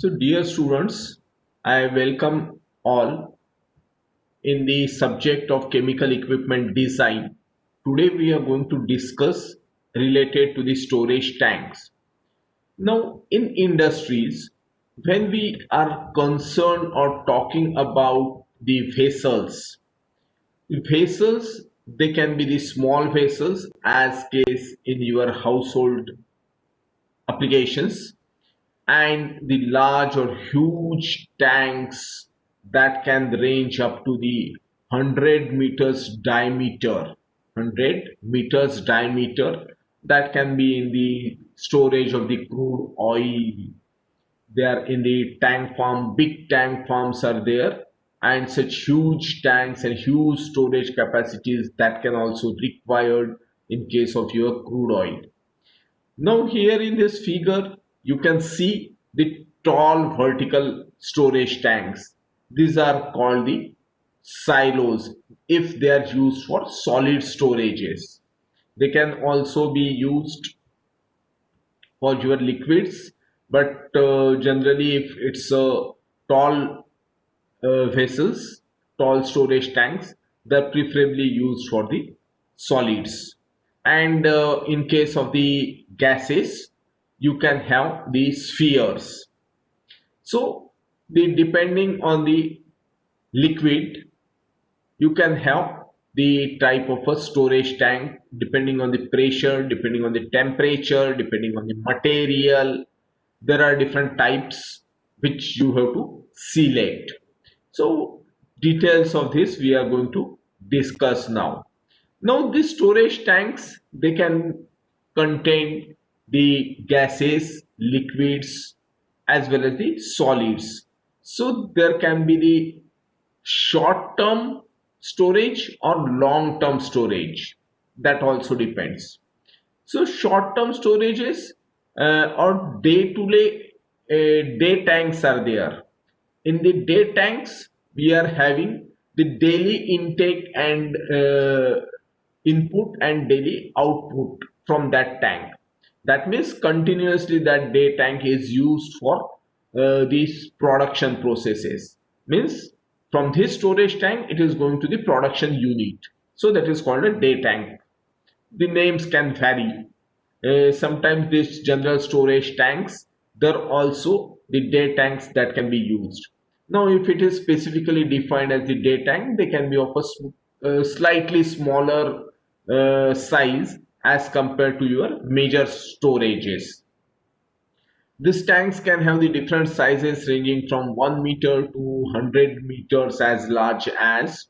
So, dear students, I welcome all in the subject of chemical equipment design. Today, we are going to discuss related to the storage tanks. Now, in industries, when we are concerned or talking about the vessels they can be the small vessels as case in your household applications and the large or huge tanks that can range up to the 100 meters diameter 100 meters diameter that can be in the storage of the crude oil. They are in the tank farm. Big tank farms are there, and such huge tanks and huge storage capacities that can also be required in case of your crude oil. Now here in this figure, you can see the tall vertical storage tanks. These are called the silos if they are used for solid storages. They can also be used for your liquids, but generally if it's a tall vessels, tall storage tanks, they're preferably used for the solids. And in case of the gases, you can have the spheres. So, the depending on the liquid, you can have the type of a storage tank depending on the pressure, depending on the temperature, depending on the material. There are different types which you have to select. So details of this we are going to discuss now. Now these storage tanks, they can contain the gases, liquids as well as the solids. So there can be the short term storage or long term storage. That also depends. So short term storages or day tanks are there. In the day tanks, we are having the daily intake and input and daily output from that tank. That means continuously that day tank is used for these production processes. Means from this storage tank, it is going to the production unit. So that is called a day tank. The names can vary. Sometimes these general storage tanks, there are also the day tanks that can be used. Now, if it is specifically defined as the day tank, they can be of a slightly smaller size as compared to your major storages. These tanks can have the different sizes ranging from 1 meter to 100 meters as large as.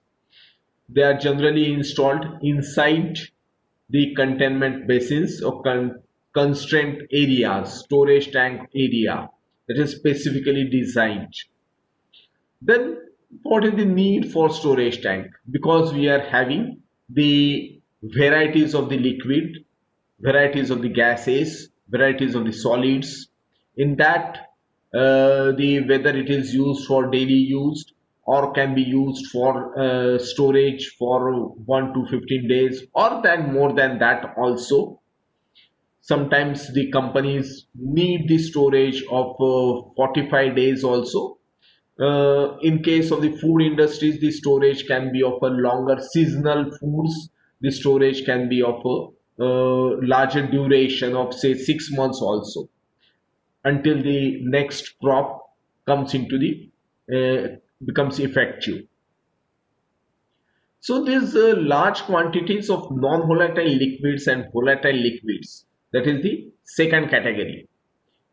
They are generally installed inside the containment basins or constraint areas, storage tank area that is specifically designed. Then, what is the need for storage tank? Because we are having the varieties of the liquid, varieties of the gases, varieties of the solids. In that, the whether it is used for daily use or can be used for storage for 1 to 15 days or then more than that also. Sometimes the companies need the storage of 45 days also. In case of the food industries, the storage can be of a longer. Seasonal foods, the storage can be of a larger duration of say 6 months also until the next crop comes into the becomes effective. So these large quantities of non-volatile liquids and volatile liquids, that is the second category.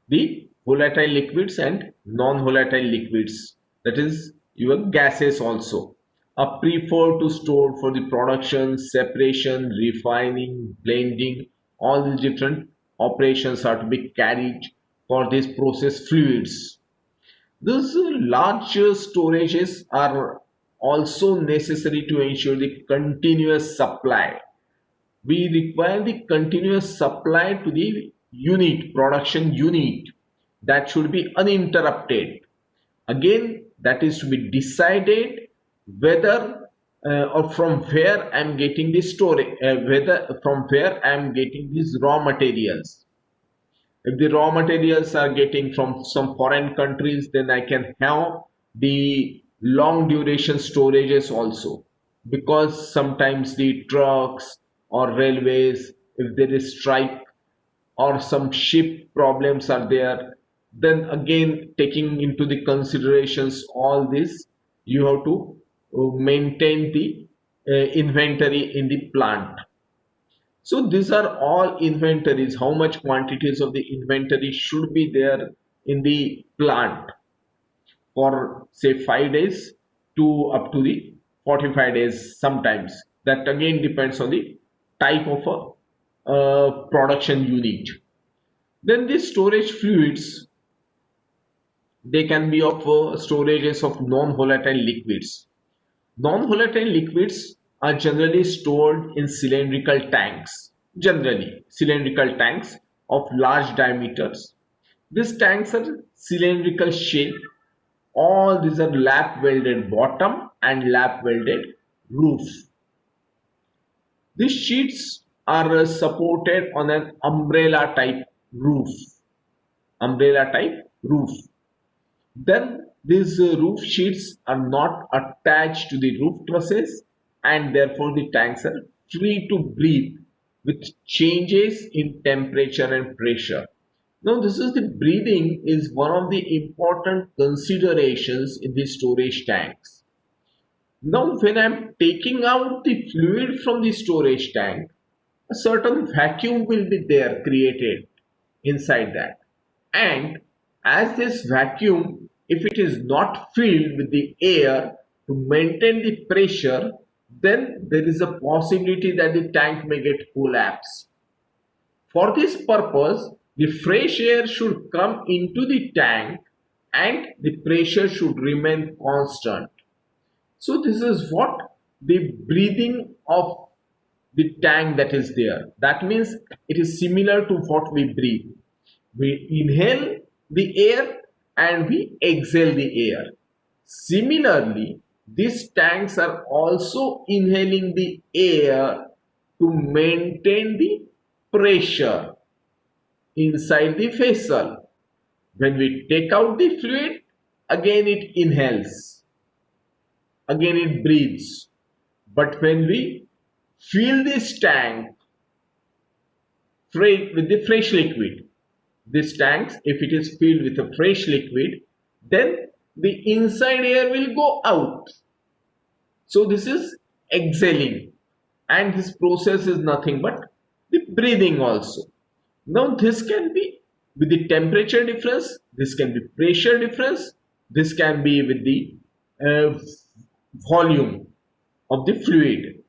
The volatile liquids and non-volatile liquids, that is your gases also, are preferred to store for the production, separation, refining, blending. All these different operations are to be carried for these process fluids. These large storages are also necessary to ensure the continuous supply. We require the continuous supply to the unit, production unit, that should be uninterrupted. Again, that is to be decided whether or from where I am getting the storage, whether from where I am getting these raw materials. If the raw materials are getting from some foreign countries, then I can have the long duration storages also, because sometimes the trucks or railways, if there is strike or some ship problems are there, then again taking into the considerations all this, you have to maintain the inventory in the plant. So these are all inventories, how much quantities of the inventory should be there in the plant for say 5 days to up to the 45 days sometimes. That again depends on the type of a production unit. Then the storage fluids, they can be of storages of non-volatile liquids. Non-volatile liquids are generally stored in cylindrical tanks, generally cylindrical tanks of large diameters. These tanks are cylindrical shape. All these are lap welded bottom and lap welded roof. These sheets are supported on an umbrella type roof. Umbrella type roof. Then these roof sheets are not attached to the roof trusses, and therefore the tanks are free to breathe with changes in temperature and pressure. Now this is the breathing is one of the important considerations in the storage tanks. Now when I am taking out the fluid from the storage tank, a certain vacuum will be there created inside that. And as this vacuum, if it is not filled with the air to maintain the pressure, then there is a possibility that the tank may get collapsed. For this purpose, the fresh air should come into the tank and the pressure should remain constant. So this is what the breathing of the tank that is there. That means it is similar to what we breathe. We inhale the air and we exhale the air. Similarly, these tanks are also inhaling the air to maintain the pressure inside the vessel. When we take out the fluid, again it inhales, again it breathes. But when we fill this tank with the fresh liquid, this tanks, if it is filled with a fresh liquid, then the inside air will go out. So this is exhaling, and this process is nothing but the breathing also. Now this can be with the temperature difference, this can be pressure difference, this can be with the uh, volume of the fluid.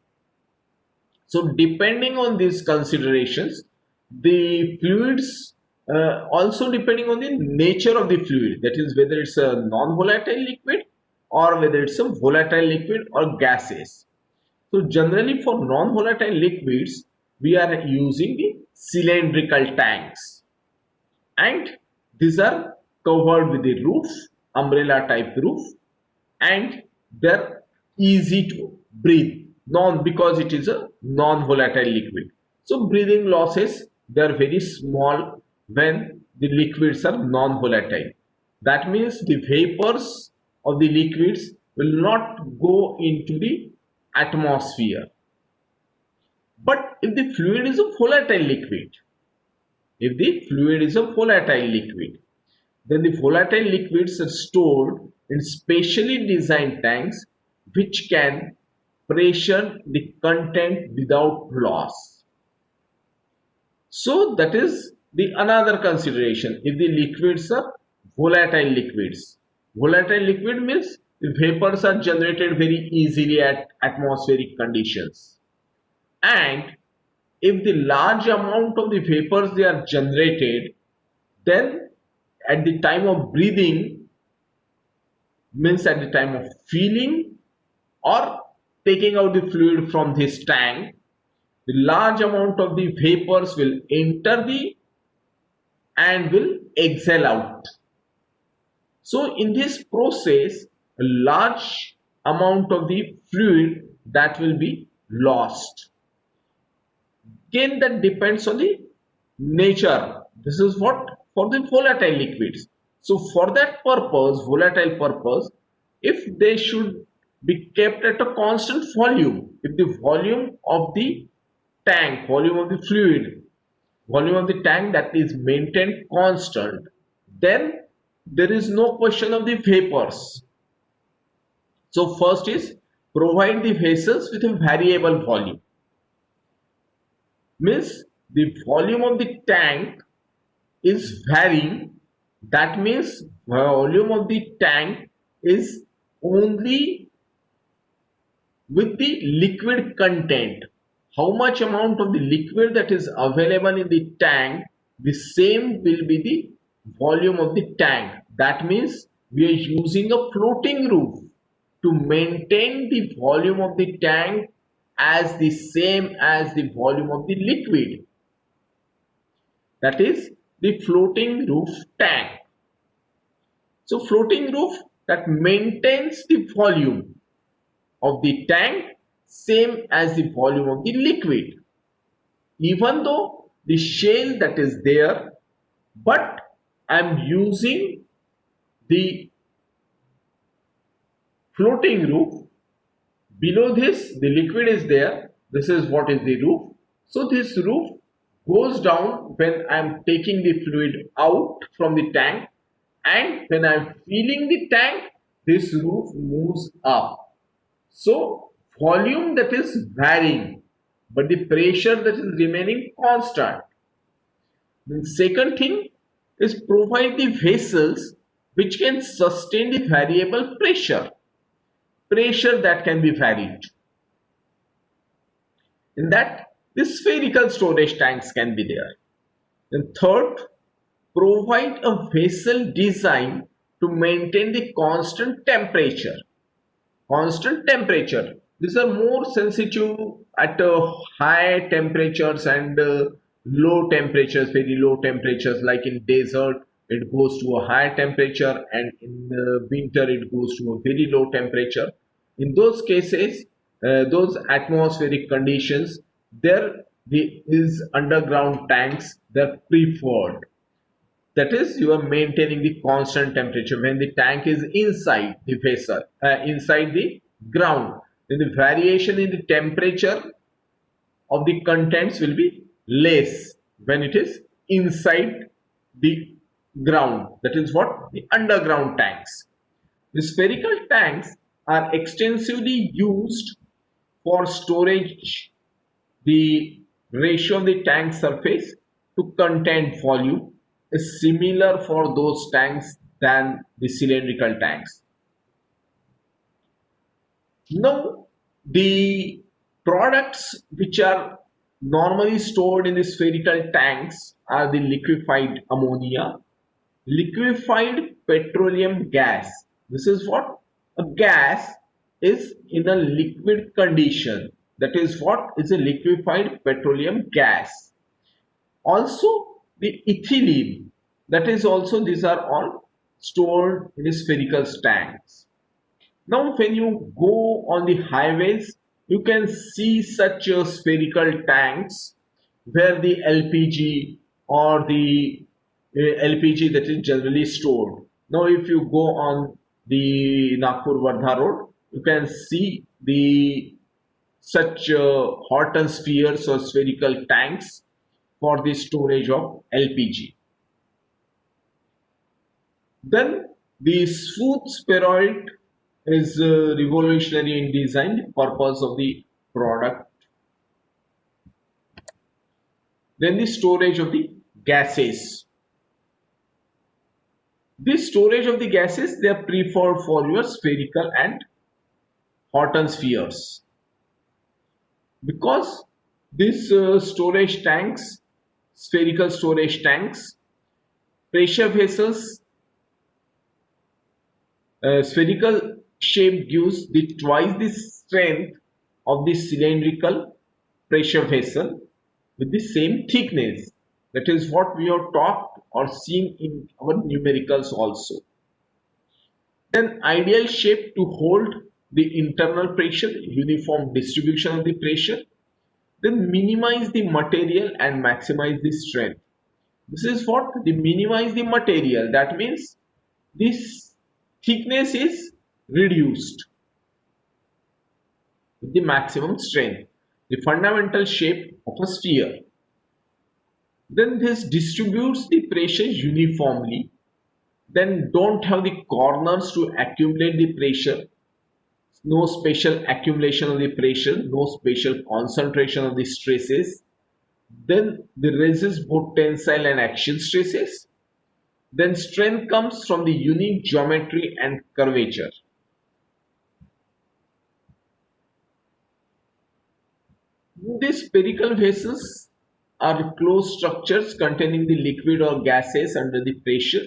So depending on these considerations, the fluids, also depending on the nature of the fluid, that is whether it's a non-volatile liquid or whether it's a volatile liquid or gases. So generally for non-volatile liquids, we are using the cylindrical tanks, and these are covered with the roof, umbrella type roof, and they're easy to breathe, non because it is a non-volatile liquid. So breathing losses, they are very small when the liquids are non-volatile. That means the vapors of the liquids will not go into the atmosphere. But if the fluid is a volatile liquid, if the fluid is a volatile liquid, then the volatile liquids are stored in specially designed tanks which can pressure the content without loss. So that is the another consideration. If the liquids are volatile liquids, volatile liquid means the vapors are generated very easily at atmospheric conditions, and if the large amount of the vapors they are generated, then at the time of breathing, means at the time of filling or taking out the fluid from this tank, the large amount of the vapors will enter the and will exhale out. So in this process, a large amount of the fluid that will be lost. Again, that depends on the nature. This is what for the volatile liquids. So for that purpose, volatile purpose, if they should be kept at a constant volume, if the volume of the tank, volume of the fluid, volume of the tank that is maintained constant, then there is no question of the vapors. So first is provide the vessels with a variable volume. Means the volume of the tank is varying. That means volume of the tank is only with the liquid content. How much amount of the liquid that is available in the tank, the same will be the volume of the tank. That means we are using a floating roof to maintain the volume of the tank as the same as the volume of the liquid. That is the floating roof tank. So floating roof that maintains the volume of the tank same as the volume of the liquid, even though the shell that is there, but I'm using the floating roof. Below this the liquid is there. This is what is the roof. So this roof goes down when I'm taking the fluid out from the tank, and when I'm filling the tank, this roof moves up. So volume that is varying, but the pressure that is remaining constant. The second thing is provide the vessels which can sustain the variable pressure. Pressure that can be varied. In that, the spherical storage tanks can be there. Then third, provide a vessel design to maintain the constant temperature. Constant temperature. These are more sensitive at high temperatures and low temperatures, very low temperatures, like in desert it goes to a higher temperature, and in winter it goes to a very low temperature. In those cases, those atmospheric conditions, there is underground tanks, they're preferred. That is, you are maintaining the constant temperature when the tank is inside the vessel, inside the ground. Then the variation in the temperature of the contents will be less when it is inside the ground. That is what the underground tanks. The spherical tanks are extensively used for storage. The ratio of the tank surface to content volume is similar for those tanks than the cylindrical tanks. Now, the products which are normally stored in the spherical tanks are the liquefied ammonia, liquefied petroleum gas. This is what a gas is in a liquid condition. That is what is a liquefied petroleum gas. Also the ethylene, that is also, these are all stored in spherical tanks. Now when you go on the highways, you can see such spherical tanks where the LPG or the LPG that is generally stored. Now if you go on the Nagpur Wardha road, you can see the such Horton spheres or spherical tanks for the storage of LPG. Then the smooth spheroid is revolutionary in design. The purpose of the product. Then the storage of the gases. The storage of the gases, they are preferred for your spherical and Horton spheres, because these storage tanks, spherical storage tanks, pressure vessels, spherical shape gives the twice the strength of the cylindrical pressure vessel with the same thickness. That is what we have talked or seen in our numericals also. Then ideal shape to hold the internal pressure, uniform distribution of the pressure. Then minimize the material and maximize the strength. This is what they minimize the material. That means this thickness is reduced with the maximum strength. The fundamental shape of a sphere. Then this distributes the pressure uniformly. Then don't have the corners to accumulate the pressure. No special accumulation of the pressure, no special concentration of the stresses. Then they resist both tensile and axial stresses. Then strength comes from the unique geometry and curvature. These spherical vessels are closed structures containing the liquid or gases under the pressure.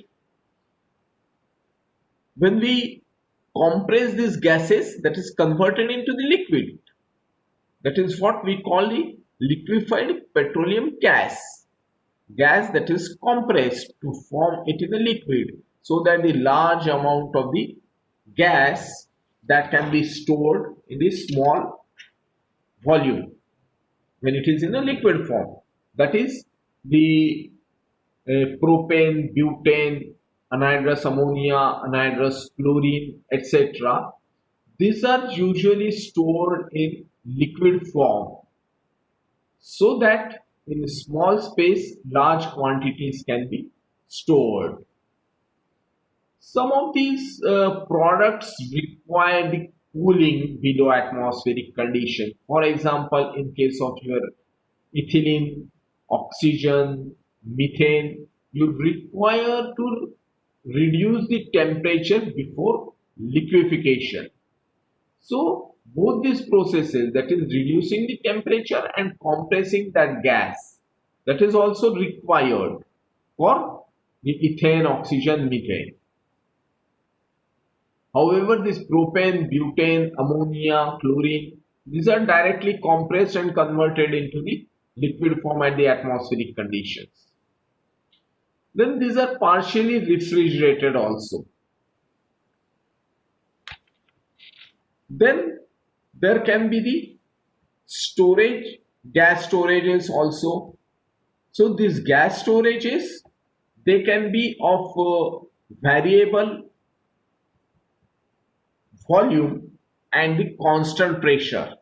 When we compress these gases, that is converted into the liquid. That is what we call the liquefied petroleum gas. Gas that is compressed to form it in a liquid, so that the large amount of the gas that can be stored in this small volume when it is in a liquid form. That is the propane, butane, anhydrous ammonia, anhydrous chlorine, etc. These are usually stored in liquid form so that in a small space large quantities can be stored. Some of these products require the cooling below atmospheric condition. For example, in case of your ethylene, oxygen, methane, you require to reduce the temperature before liquefaction. So both these processes, that is reducing the temperature and compressing that gas, that is also required for the ethane, oxygen, methane. However, this propane, butane, ammonia, chlorine, these are directly compressed and converted into the liquid form at the atmospheric conditions. Then these are partially refrigerated also. Then there can be the storage, gas storages also. So these gas storages, they can be of variable volume and the constant pressure.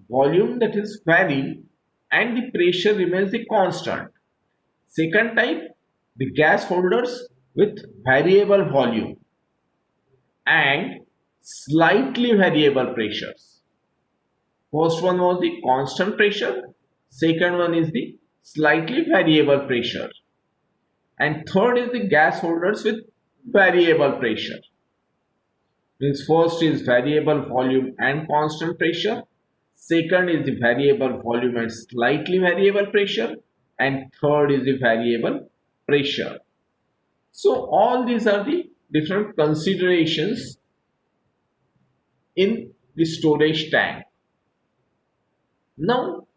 Volume that is vary and the pressure remains the constant. Second type, the gas holders with variable volume and slightly variable pressures. First one was the constant pressure, second one is the slightly variable pressure, and third is the gas holders with variable pressure. Means first is variable volume and constant pressure, second is the variable volume and slightly variable pressure, and third is the variable pressure. So all these are the different considerations in the storage tank. Now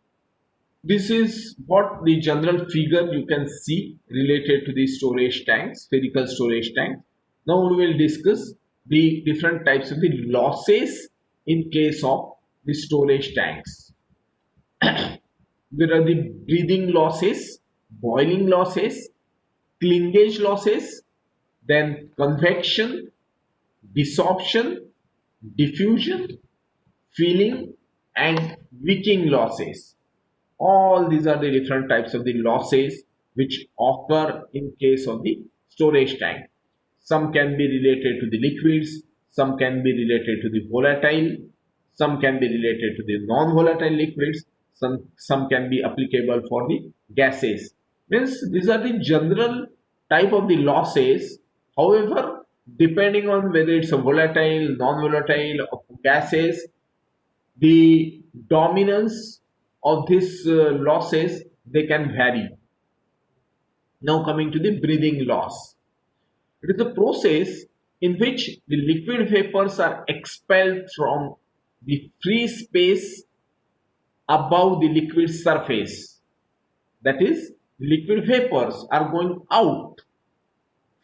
this is what the general figure you can see related to the storage tanks, spherical storage tanks. Now we will discuss the different types of the losses in case of the storage tanks. There are the breathing losses, boiling losses, clingage losses, then convection, desorption, diffusion, filling, and wicking losses. All these are the different types of the losses which occur in case of the storage tank. Some can be related to the liquids, some can be related to the volatile, some can be related to the non-volatile liquids, some can be applicable for the gases. Means these are the general type of the losses. However, depending on whether it's a volatile, non-volatile, or gases, the dominance of these losses, they can vary. Now coming to the breathing loss, it is a process in which the liquid vapors are expelled from the free space above the liquid surface. That is, liquid vapors are going out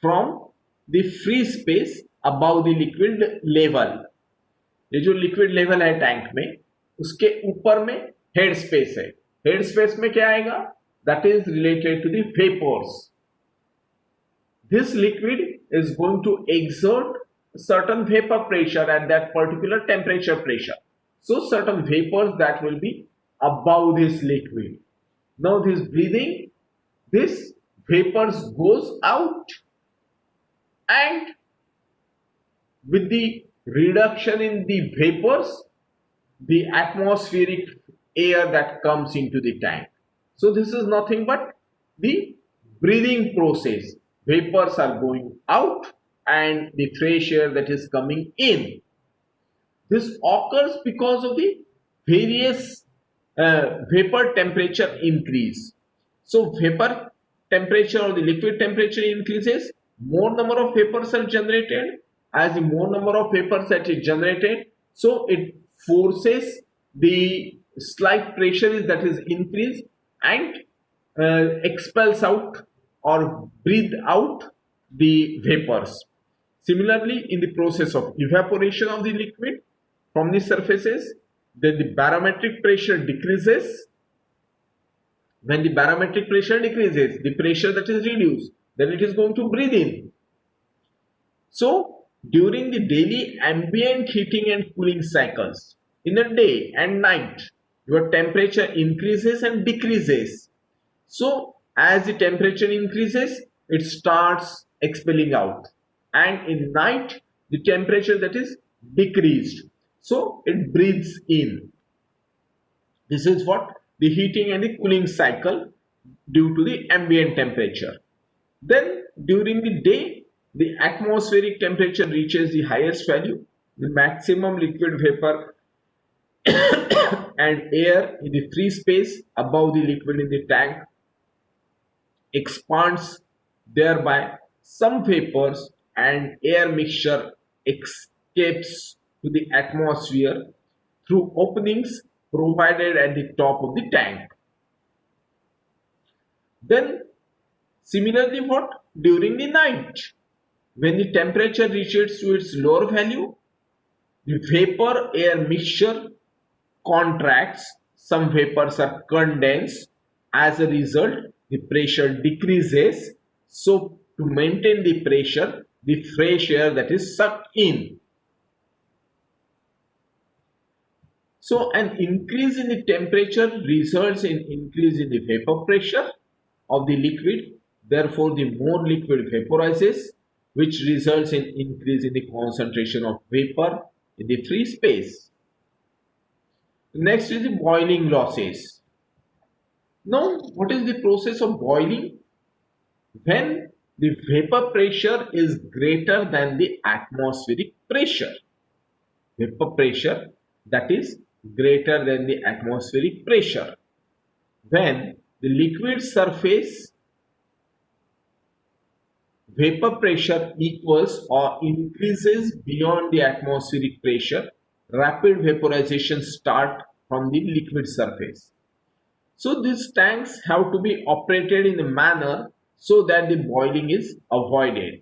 from the free space above the liquid level. ये जो liquid level है tank में, उसके ऊपर में head space है. Head space में क्या आएगा? that is related to the vapors. This liquid is going to exert certain vapor pressure at that particular temperature pressure. So certain vapors that will be above this liquid. Now this breathing, this vapors goes out, and with the reduction in the vapors, the atmospheric air that comes into the tank. So this is nothing but the breathing process. Vapors are going out and the fresh air that is coming in. This occurs because of the various vapor temperature increase. So vapor temperature or the liquid temperature increases, more number of vapors are generated. As the more number of vapors that is generated, so it forces the slight pressure that is increased and expels out or breathe out the vapors. Similarly, in the process of evaporation of the liquid from the surfaces, then the barometric pressure decreases. When the barometric pressure decreases, the pressure that is reduced, then it is going to breathe in. So, during the daily ambient heating and cooling cycles, in a day and night, your temperature increases and decreases. So, as the temperature increases, it starts expelling out. And in night, the temperature that is decreased. So, it breathes in. This is what the heating and the cooling cycle due to the ambient temperature. Then during the day, the atmospheric temperature reaches the highest value. The maximum liquid vapor and air in the free space above the liquid in the tank expands, thereby some vapors and air mixture escapes to the atmosphere through openings provided at the top of the tank. Then similarly, what during the night, when the temperature reaches to its lower value, the vapor air mixture contracts, some vapors are condensed. As a result, the pressure decreases. So to maintain the pressure, the fresh air that is sucked in. So an increase in the temperature results in increase in the vapor pressure of the liquid. Therefore, the more liquid vaporizes, which results in increase in the concentration of vapor in the free space. Next is the boiling losses. Now, what is the process of boiling? When the vapor pressure is greater than the atmospheric pressure. Vapor pressure that is greater than the atmospheric pressure. When the liquid surface vapor pressure equals or increases beyond the atmospheric pressure, rapid vaporization start from the liquid surface. So these tanks have to be operated in a manner so that the boiling is avoided.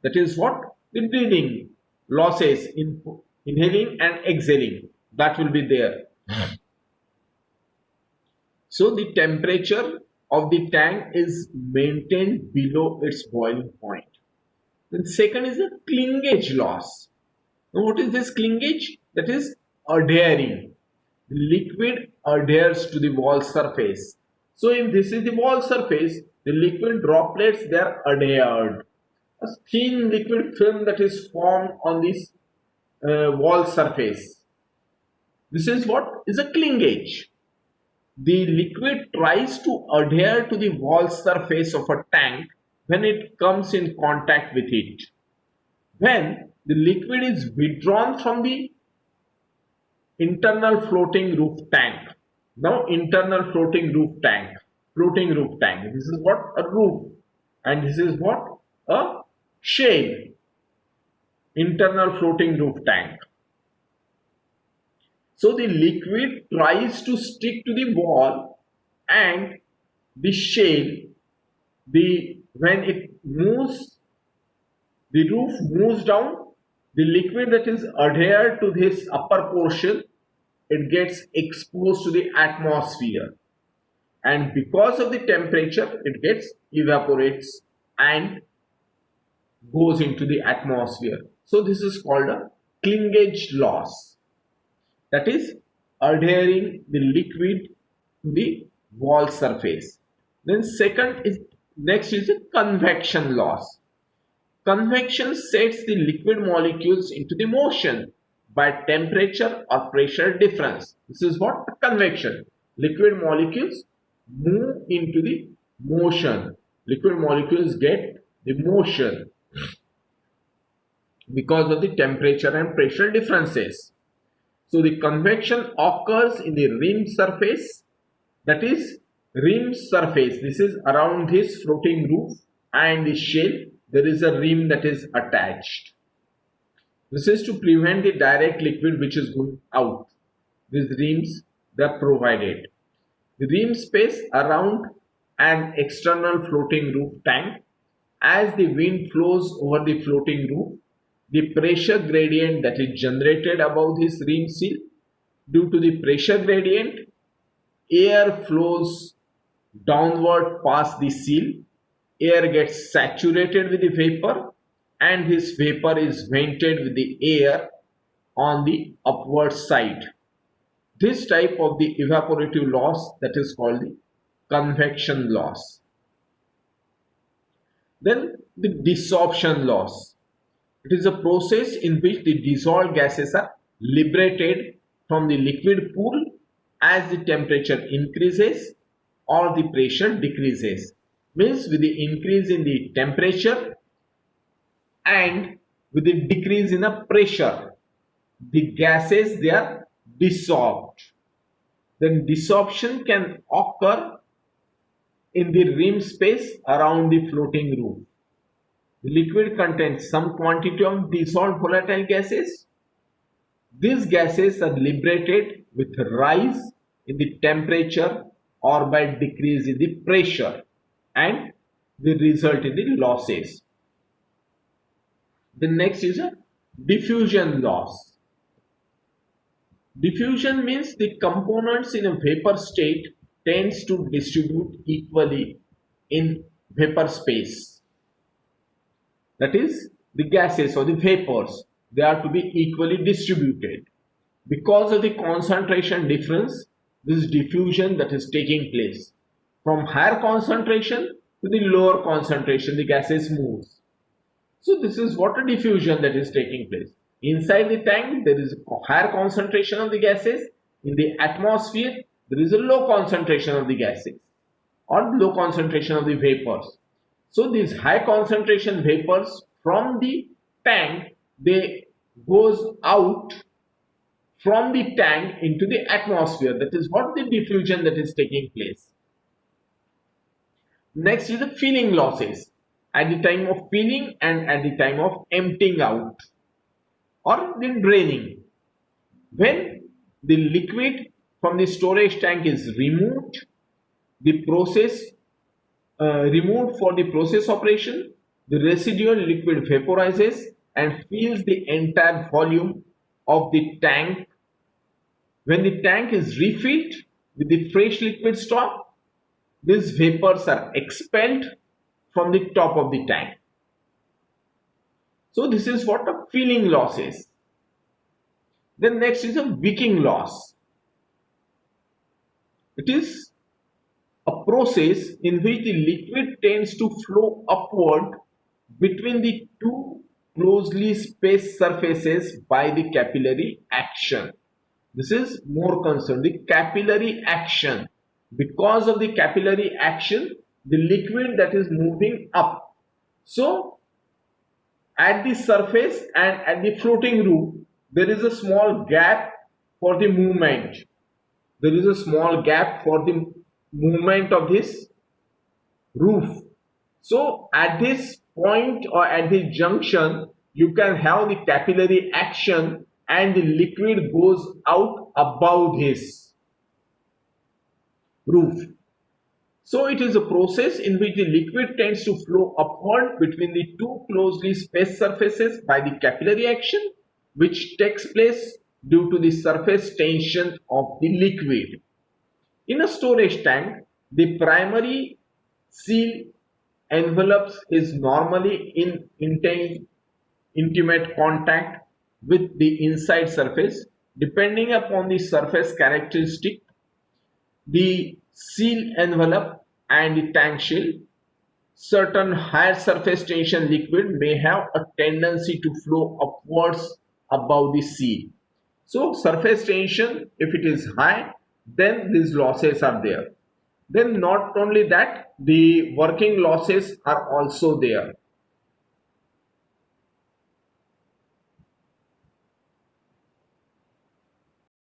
That is what the breathing losses in inhaling and exhaling, that will be there. So the temperature of the tank is maintained below its boiling point. Then second is the clingage loss. Now what is this clingage? That is adhering. The liquid adheres to the wall surface. So if this is the wall surface, the liquid droplets, they are adhered. A thin liquid film that is formed on this wall surface. This is what is a clingage. The liquid tries to adhere to the wall surface of a tank when it comes in contact with it. When the liquid is withdrawn from the internal floating roof tank. Now internal floating roof tank. Floating roof tank. This is what? A roof. And this is what? A shell. Internal floating roof tank. So the liquid tries to stick to the wall, and the shell, when it moves, the roof moves down, the liquid that is adhered to this upper portion, it gets exposed to the atmosphere. and because of the temperature it gets evaporates and goes into the atmosphere. So this is called a clingage loss, that is adhering the liquid to the wall surface. Then second is next is a convection loss. Convection sets the liquid molecules into the motion by temperature or pressure difference. This is what convection. Liquid molecules move into the motion. Liquid molecules get the motion because of the temperature and pressure differences. So the convection occurs in the rim surface, that is rim surface. This is around this floating roof and the shell. There is a rim that is attached. This is to prevent the direct liquid which is going out. These rims they are provided. The rim space around an external floating roof tank. As the wind flows over the floating roof, the pressure gradient that is generated above this rim seal, due to the pressure gradient, air flows downward past the seal. Air gets saturated with the vapor and this vapor is vented with the air on the upward side. This type of the evaporative loss that is called the convection loss. Then the desorption loss. It is a process in which the dissolved gases are liberated from the liquid pool as the temperature increases or the pressure decreases. Means with the increase in the temperature and with the decrease in the pressure, the gases they are dissolved. Then desorption can occur in the rim space around the floating roof. The liquid contains some quantity of dissolved volatile gases. These gases are liberated with rise in the temperature or by decrease in the pressure and will result in the losses. The next is a diffusion loss. Diffusion means the components in a vapor state tends to distribute equally in vapor space. That is, the gases or the vapors, they are to be equally distributed. Because of the concentration difference, this diffusion that is taking place. From higher concentration to the lower concentration, the gases moves. So this is water diffusion that is taking place. Inside the tank, there is a higher concentration of the gases. In the atmosphere, there is a low concentration of the gases or low concentration of the vapors. So these high concentration vapors from the tank, they goes out from the tank into the atmosphere. That is what the diffusion that is taking place. Next is the filling losses at the time of filling and at the time of emptying out or the draining. When the liquid from the storage tank is removed, the process removed for the process operation, the residual liquid vaporizes and fills the entire volume of the tank. When the tank is refilled with the fresh liquid stock, these vapors are expelled from the top of the tank. So this is what a filling loss is. Then next is a wicking loss. It is a process in which the liquid tends to flow upward between the two closely spaced surfaces by the capillary action. This is more concerned, the capillary action. Because of the capillary action, the liquid that is moving up. So at the surface and at the floating roof, there is a small gap for the movement. There is a small gap for the movement of this roof. So at this point or at this junction, you can have the capillary action and the liquid goes out above this roof. So it is a process in which the liquid tends to flow upward between the two closely spaced surfaces by the capillary action, which takes place due to the surface tension of the liquid. In a storage tank, The primary seal envelopes is normally in intimate contact with the inside surface. Depending upon the surface characteristic, the seal envelope and the tank shell, certain higher surface tension liquid may have a tendency to flow upwards above the seal. So surface tension, if it is high, then these losses are there. Then not only that, the working losses are also there.